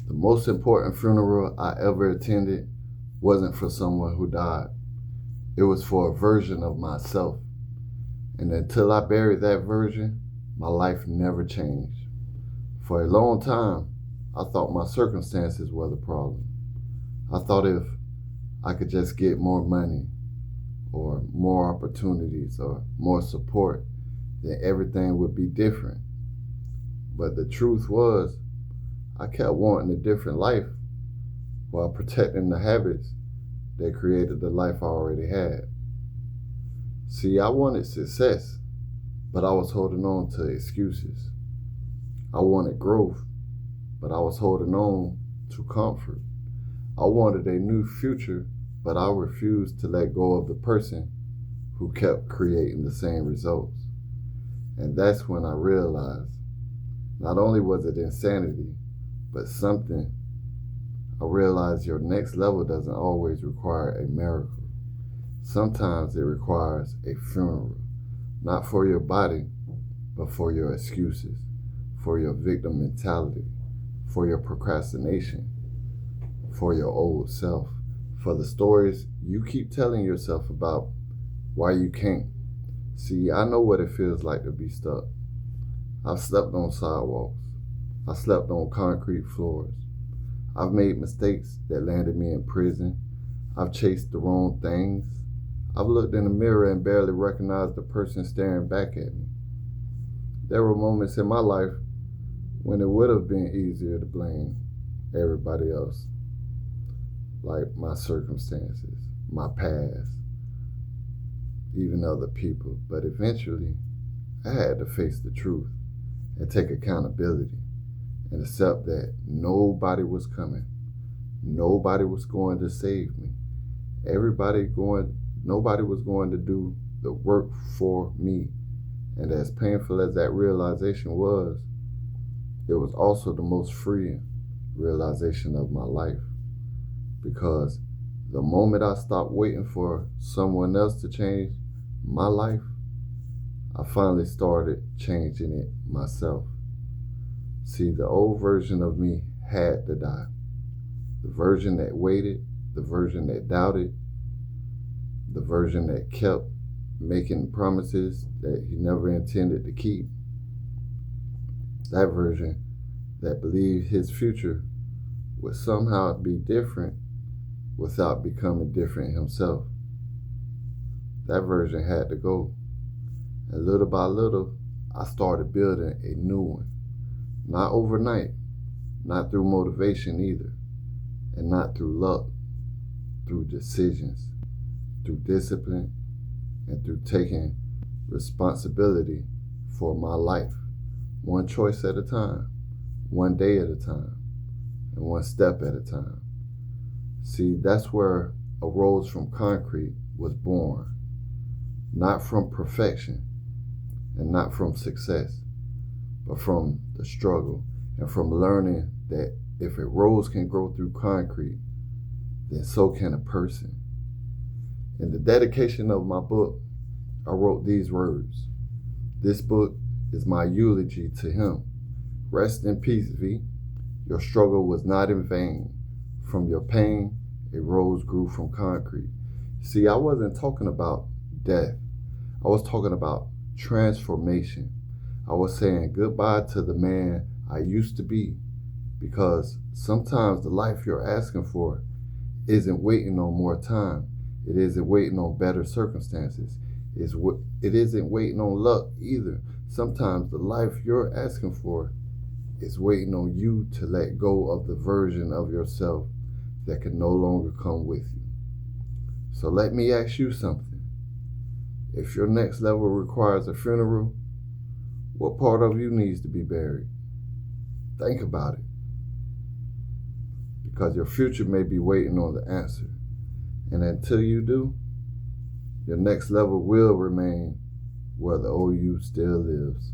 The most important funeral I ever attended wasn't for someone who died. It was for a version of myself. And until I buried that version, my life never changed. For a long time, I thought my circumstances were the problem. I thought if I could just get more money or more opportunities or more support, then everything would be different. But the truth was, I kept wanting a different life while protecting the habits that created the life I already had. See, I wanted success, but I was holding on to excuses. I wanted growth, but I was holding on to comfort. I wanted a new future, but I refused to let go of the person who kept creating the same results. And that's when I realized not only was it insanity, but something. I realized your next level doesn't always require a miracle. Sometimes it requires a funeral, not for your body, but for your excuses, for your victim mentality, for your procrastination, for your old self, for the stories you keep telling yourself about why you can't. See, I know what it feels like to be stuck. I've slept on sidewalks. I slept on concrete floors. I've made mistakes that landed me in prison. I've chased the wrong things. I've looked in the mirror and barely recognized the person staring back at me. There were moments in my life when it would have been easier to blame everybody else, like my circumstances, my past, even other people. But eventually, I had to face the truth and take accountability and accept that nobody was coming. Nobody was going to save me. Nobody was going to do the work for me. And as painful as that realization was, it was also the most freeing realization of my life. Because the moment I stopped waiting for someone else to change my life, I finally started changing it myself. See, the old version of me had to die. The version that waited, the version that doubted, the version that kept making promises that he never intended to keep. That version that believed his future would somehow be different without becoming different himself. That version had to go. And little by little, I started building a new one. Not overnight, not through motivation either, and not through luck, through decisions, through discipline, and through taking responsibility for my life, one choice at a time, one day at a time, and one step at a time. See, that's where A.R.O.S.E from concrete was born, not from perfection and not from success, but from the struggle and from learning that if a rose can grow through concrete, then so can a person. In the dedication of my book, I wrote these words. This book is my eulogy to him. Rest in peace, V. Your struggle was not in vain. From your pain, a rose grew from concrete. See, I wasn't talking about death. I was talking about transformation. I was saying goodbye to the man I used to be, because sometimes the life you're asking for isn't waiting on more time. It isn't waiting on better circumstances. It isn't waiting on luck either. Sometimes the life you're asking for is waiting on you to let go of the version of yourself that can no longer come with you. So let me ask you something. If your next level requires a funeral, what part of you needs to be buried? Think about it. Because your future may be waiting on the answer. And until you do, your next level will remain where the old you still lives.